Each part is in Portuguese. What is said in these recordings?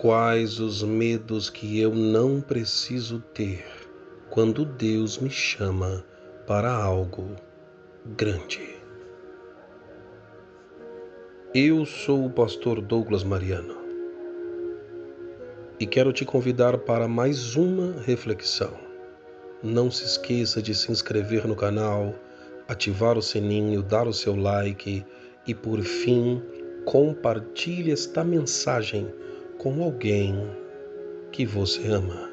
Quais os medos que eu não preciso ter quando Deus me chama para algo grande? Eu sou o pastor Douglas Mariano e quero te convidar para mais uma reflexão. Não se esqueça de se inscrever no canal, ativar o sininho, dar o seu like e, por fim, compartilhe esta mensagem com alguém que você ama.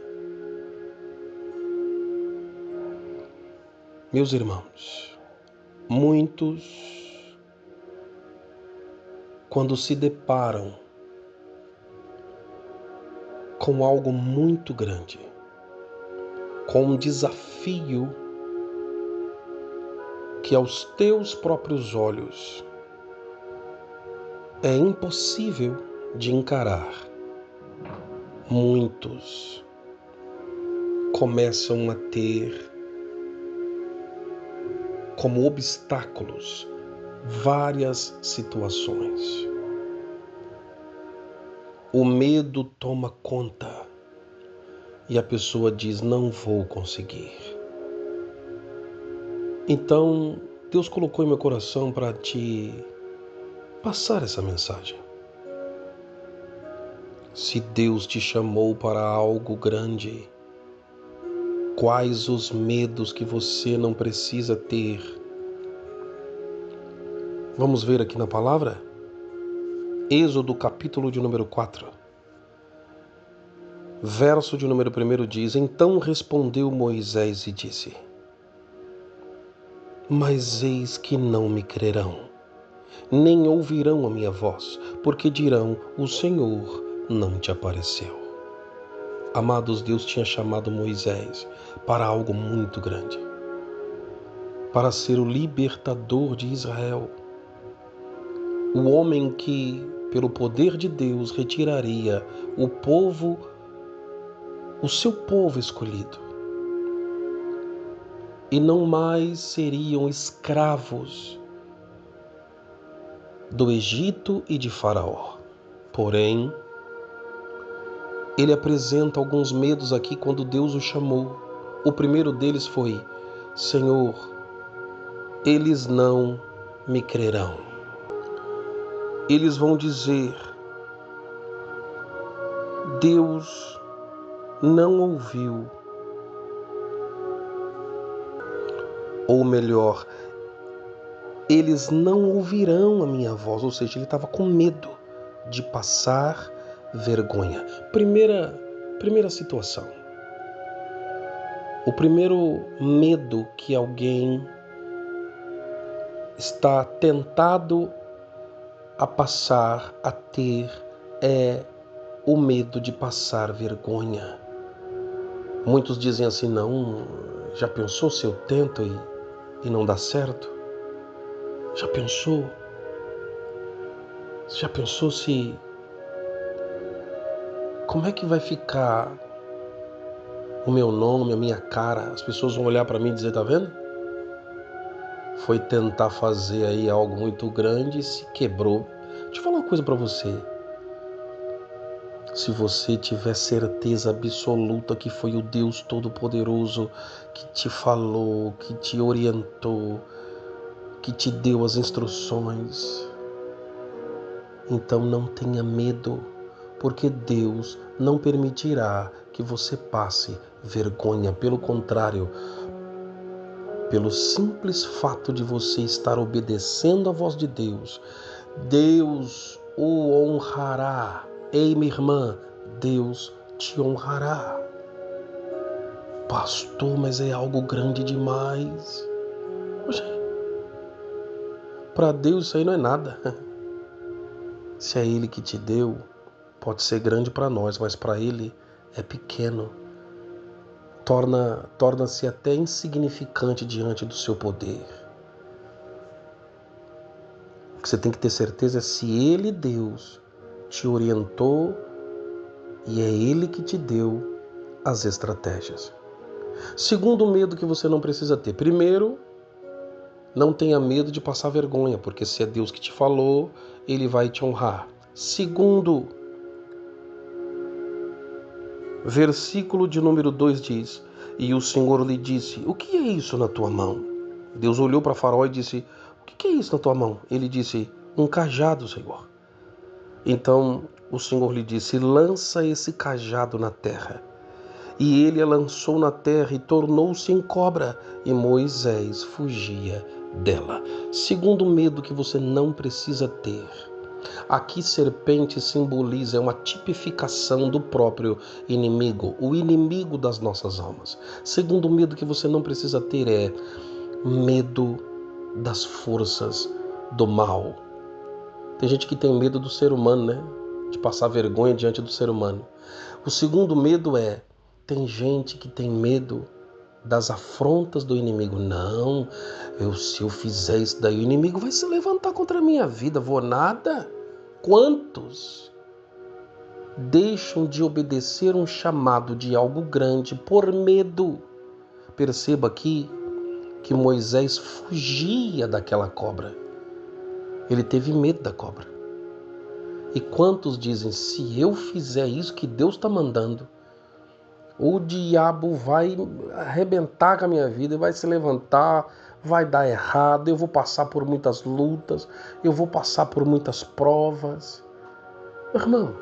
Meus irmãos, muitos, quando se deparam com algo muito grande, com um desafio que aos teus próprios olhos é impossível de encarar, muitos começam a ter como obstáculos várias situações. O medo toma conta e a pessoa diz: não vou conseguir. Então, Deus colocou em meu coração para te passar essa mensagem. Se Deus te chamou para algo grande, quais os medos que você não precisa ter? Vamos ver aqui na palavra? Êxodo capítulo de número 4. Verso de número 1 diz: Então respondeu Moisés e disse: Mas eis que não me crerão, nem ouvirão a minha voz, porque dirão: o Senhor não te apareceu. Amados, Deus tinha chamado Moisés para algo muito grande, para ser o libertador de Israel, o homem que, pelo poder de Deus, retiraria o seu povo escolhido, e não mais seriam escravos do Egito e de Faraó. Porém, ele apresenta alguns medos aqui quando Deus o chamou. O primeiro deles foi: Senhor, eles não me crerão. Eles vão dizer: Deus não ouviu. Ou melhor, eles não ouvirão a minha voz. Ou seja, ele estava com medo de passar vergonha. Primeira situação. O primeiro medo que alguém está tentado a passar, a ter, é o medo de passar vergonha. Muitos dizem assim: não, já pensou se eu tento e não dá certo? Já pensou? Já pensou se... Como é que vai ficar o meu nome, a minha cara? As pessoas vão olhar para mim e dizer: tá vendo? Foi tentar fazer aí algo muito grande e se quebrou. Deixa eu falar uma coisa para você. Se você tiver certeza absoluta que foi o Deus Todo-Poderoso que te falou, que te orientou, que te deu as instruções, então não tenha medo, porque Deus não permitirá que você passe vergonha. Pelo contrário, pelo simples fato de você estar obedecendo à voz de Deus, Deus o honrará. Ei, minha irmã, Deus te honrará. Pastor, mas é algo grande demais. Para Deus isso aí não é nada. Se é Ele que te deu, pode ser grande para nós, mas para Ele é pequeno. Torna-se até insignificante diante do seu poder. O que você tem que ter certeza é se Ele, Deus, te orientou e é Ele que te deu as estratégias. Segundo medo que você não precisa ter. Primeiro, não tenha medo de passar vergonha, porque se é Deus que te falou, Ele vai te honrar. Segundo, Versículo de número 2 diz: E o Senhor lhe disse: O que é isso na tua mão? Deus olhou para Faraó e disse: O que é isso na tua mão? Ele disse: Um cajado, Senhor. Então o Senhor lhe disse: Lança esse cajado na terra. E ele a lançou na terra e tornou-se em cobra, e Moisés fugia dela. Segundo medo que você não precisa ter. Aqui serpente simboliza uma tipificação do próprio inimigo, o inimigo das nossas almas. Segundo medo que você não precisa ter é medo das forças do mal. Tem gente que tem medo do ser humano, né? De passar vergonha diante do ser humano. O segundo medo é, tem gente que tem medo das afrontas do inimigo. Não, se eu fizer isso daí, o inimigo vai se levantar contra a minha vida. Vou nada. Quantos deixam de obedecer um chamado de algo grande por medo? Perceba aqui que Moisés fugia daquela cobra. Ele teve medo da cobra. E quantos dizem, se eu fizer isso que Deus está mandando, o diabo vai arrebentar com a minha vida, vai se levantar, vai dar errado, eu vou passar por muitas lutas, eu vou passar por muitas provas. Irmão,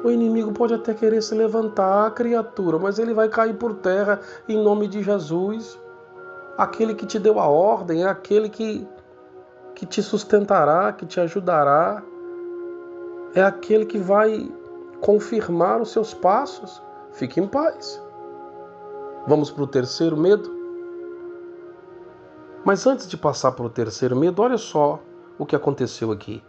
o inimigo pode até querer se levantar, criatura, mas ele vai cair por terra em nome de Jesus. Aquele que te deu a ordem é aquele que te sustentará, que te ajudará. É aquele que vai confirmar os seus passos. Fique em paz. Vamos para o terceiro medo? Mas antes de passar para o terceiro medo, olha só o que aconteceu aqui.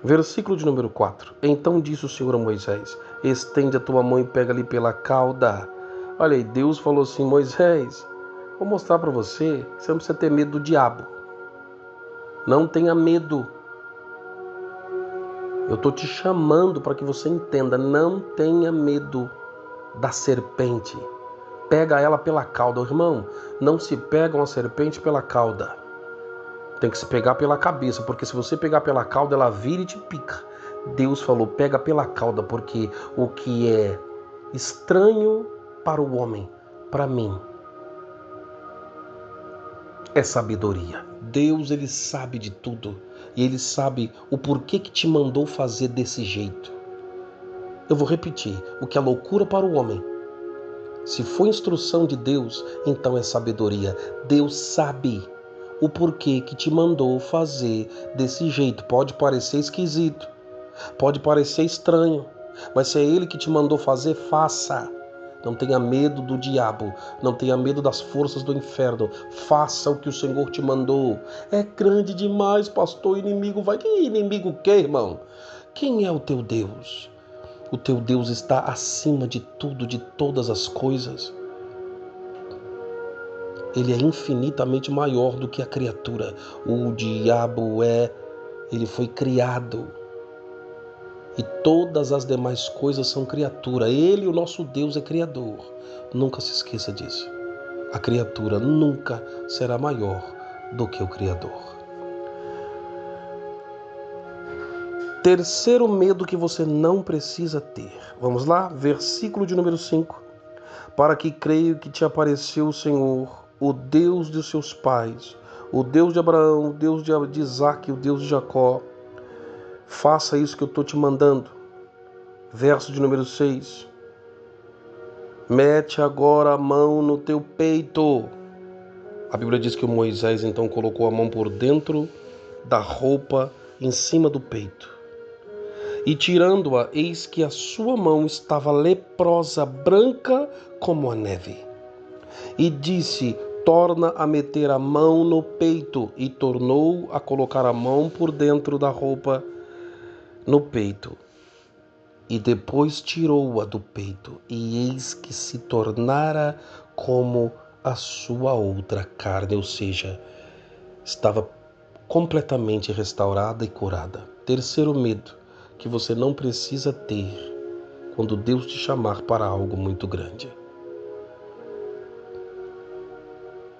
Versículo de número 4. Então disse o Senhor a Moisés: Estende a tua mão e pega-lhe pela cauda. Olha aí, Deus falou assim: Moisés, vou mostrar para você que você não precisa ter medo do diabo. Não tenha medo. Eu estou te chamando para que você entenda. Não tenha medo da serpente. Pega ela pela cauda. Irmão, não se pega uma serpente pela cauda. Tem que se pegar pela cabeça, porque se você pegar pela cauda, ela vira e te pica. Deus falou, pega pela cauda, porque o que é estranho para o homem, para mim, é sabedoria. Deus, ele sabe de tudo. E ele sabe o porquê que te mandou fazer desse jeito. Eu vou repetir, o que é loucura para o homem, se for instrução de Deus, então é sabedoria. Deus sabe o porquê que te mandou fazer desse jeito. Pode parecer esquisito, pode parecer estranho, mas se é Ele que te mandou fazer, faça. Não tenha medo do diabo, não tenha medo das forças do inferno. Faça o que o Senhor te mandou. É grande demais, pastor, inimigo vai... Que inimigo o quê, irmão? Quem é o teu Deus? O teu Deus está acima de tudo, de todas as coisas. Ele é infinitamente maior do que a criatura. O diabo ele foi criado. E todas as demais coisas são criatura. Ele, o nosso Deus, é criador. Nunca se esqueça disso. A criatura nunca será maior do que o Criador. Terceiro medo que você não precisa ter. Vamos lá? Versículo de número 5. Para que creio que te apareceu o Senhor, o Deus de seus pais, o Deus de Abraão, o Deus de Isaac, o Deus de Jacó. Faça isso que eu estou te mandando. Verso de número 6. Mete agora a mão no teu peito. A Bíblia diz que o Moisés então colocou a mão por dentro da roupa em cima do peito. E tirando-a, eis que a sua mão estava leprosa, branca como a neve. E disse, torna a meter a mão no peito. E tornou a colocar a mão por dentro da roupa no peito. E depois tirou-a do peito. E eis que se tornara como a sua outra carne. Ou seja, estava completamente restaurada e curada. Terceiro medo que você não precisa ter quando Deus te chamar para algo muito grande.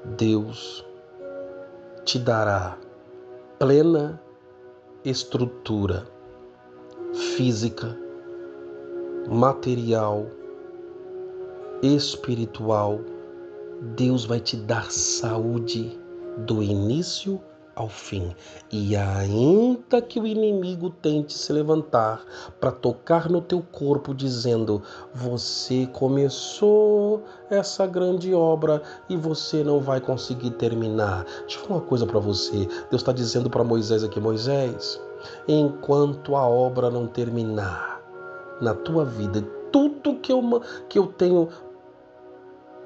Deus te dará plena estrutura física, material, espiritual. Deus vai te dar saúde do início ao fim. E ainda que o inimigo tente se levantar para tocar no teu corpo dizendo: você começou essa grande obra e você não vai conseguir terminar. Deixa eu falar uma coisa para você. Deus está dizendo para Moisés aqui: Moisés, enquanto a obra não terminar na tua vida, tudo que eu tenho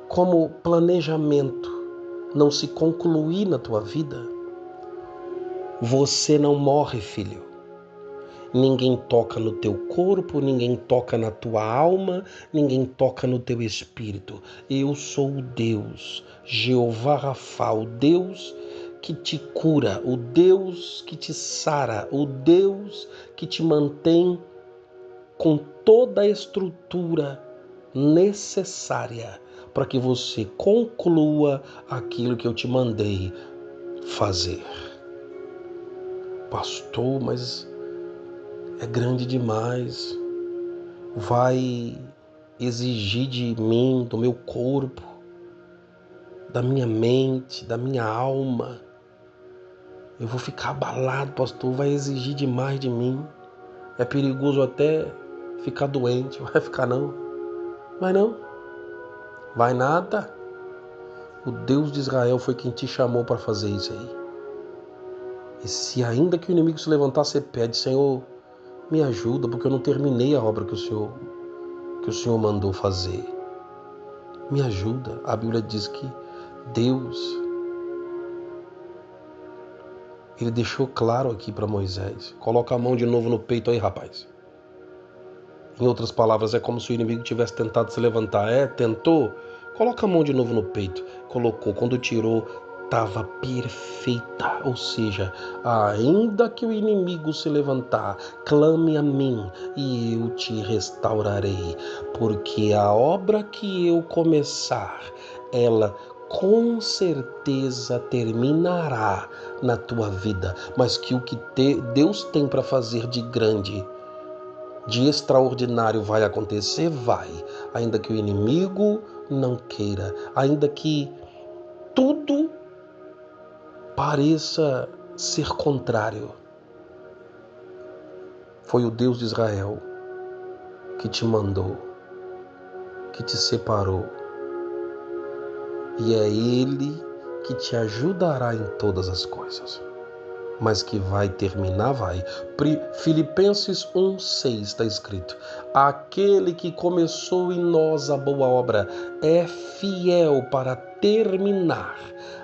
como planejamento não se concluir na tua vida, você não morre, filho. Ninguém toca no teu corpo, ninguém toca na tua alma, ninguém toca no teu espírito. Eu sou o Deus, Jeová Rafa, o Deus que te cura, o Deus que te sara, o Deus que te mantém com toda a estrutura necessária para que você conclua aquilo que eu te mandei fazer. Pastor, mas é grande demais. Vai exigir de mim, do meu corpo, da minha mente, da minha alma. Eu vou ficar abalado, pastor. Vai exigir demais de mim. É perigoso até ficar doente. Vai ficar não? Vai não? Vai nada. O Deus de Israel foi quem te chamou para fazer isso aí. E se ainda que o inimigo se levantar, você pede: Senhor, me ajuda, porque eu não terminei a obra que o Senhor mandou fazer. Me ajuda. A Bíblia diz que Deus, ele deixou claro aqui para Moisés: coloca a mão de novo no peito aí, rapaz. Em outras palavras, é como se o inimigo tivesse tentado se levantar. Tentou? Coloca a mão de novo no peito. Colocou. Quando tirou, estava perfeita. Ou seja, ainda que o inimigo se levantar, clame a mim e eu te restaurarei. Porque a obra que eu começar, ela com certeza terminará na tua vida. Mas que o que Deus tem para fazer de grande, de extraordinário vai acontecer? Vai. Ainda que o inimigo não queira, ainda que tudo pareça ser contrário. Foi o Deus de Israel que te mandou, que te separou. E é Ele que te ajudará em todas as coisas. Mas que vai terminar, vai. Filipenses 1:6 está escrito: aquele que começou em nós a boa obra é fiel para terminar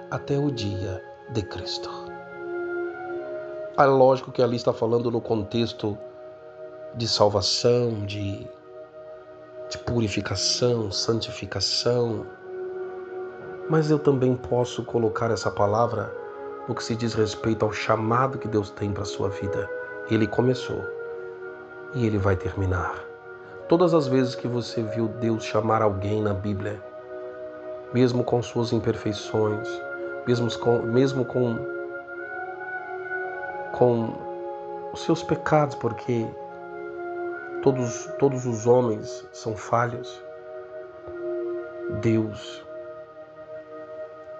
até o dia de Cristo. É lógico que ali está falando no contexto de salvação, de purificação, santificação. Mas eu também posso colocar essa palavra no que se diz respeito ao chamado que Deus tem para a sua vida. Ele começou e Ele vai terminar. Todas as vezes que você viu Deus chamar alguém na Bíblia, mesmo com suas imperfeições, mesmo com os seus pecados, porque todos os homens são falhos, Deus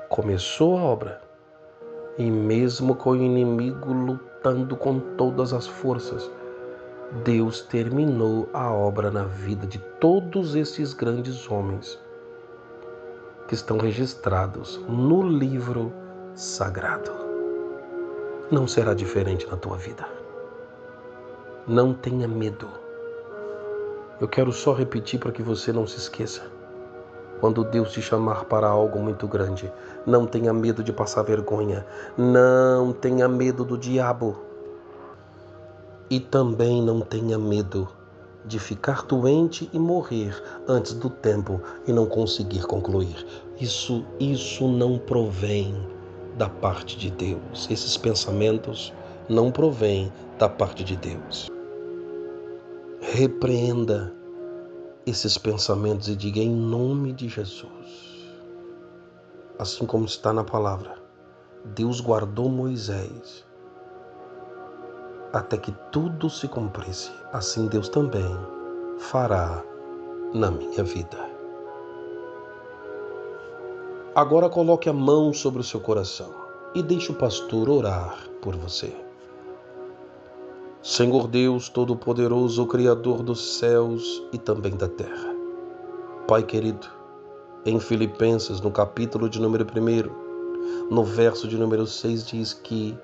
começou a obra. E mesmo com o inimigo lutando com todas as forças, Deus terminou a obra na vida de todos esses grandes homens que estão registrados no livro sagrado. Não será diferente na tua vida. Não tenha medo. Eu quero só repetir para que você não se esqueça. Quando Deus te chamar para algo muito grande, não tenha medo de passar vergonha. Não tenha medo do diabo. E também não tenha medo de ficar doente e morrer antes do tempo e não conseguir concluir. Isso não provém da parte de Deus. Esses pensamentos não provêm da parte de Deus. Repreenda esses pensamentos e diga: em nome de Jesus. Assim como está na palavra, Deus guardou Moisés até que tudo se cumprisse. Assim Deus também fará na minha vida. Agora coloque a mão sobre o seu coração e deixe o pastor orar por você. Senhor Deus Todo-Poderoso, Criador dos céus e também da terra. Pai querido, em Filipenses, no capítulo de número 1, no verso de número 6, diz que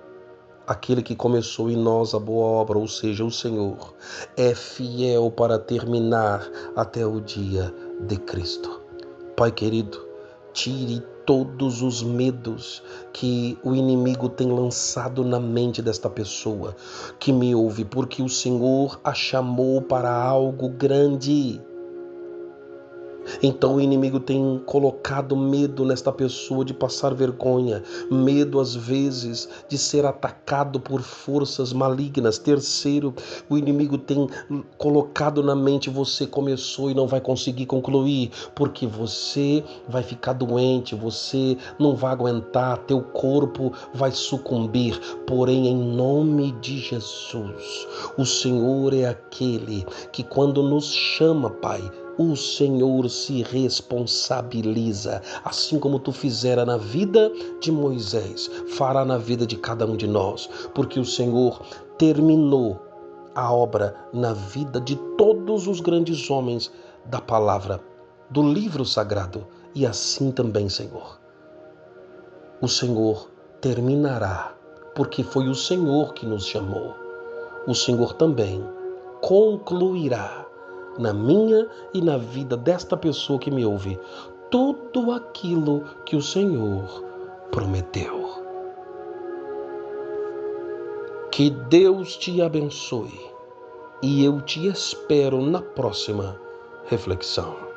aquele que começou em nós a boa obra, ou seja, o Senhor, é fiel para terminar até o dia de Cristo. Pai querido, tire todos os medos que o inimigo tem lançado na mente desta pessoa que me ouve, porque o Senhor a chamou para algo grande. Então o inimigo tem colocado medo nesta pessoa de passar vergonha, medo às vezes de ser atacado por forças malignas. Terceiro, o inimigo tem colocado na mente: você começou e não vai conseguir concluir, porque você vai ficar doente, você não vai aguentar, teu corpo vai sucumbir. Porém, em nome de Jesus, o Senhor é aquele que, quando nos chama, Pai, o Senhor se responsabiliza, assim como tu fizera na vida de Moisés, fará na vida de cada um de nós, porque o Senhor terminou a obra na vida de todos os grandes homens da palavra, do livro sagrado, e assim também, Senhor, o Senhor terminará, porque foi o Senhor que nos chamou. O Senhor também concluirá na minha e na vida desta pessoa que me ouve tudo aquilo que o Senhor prometeu. Que Deus te abençoe e eu te espero na próxima reflexão.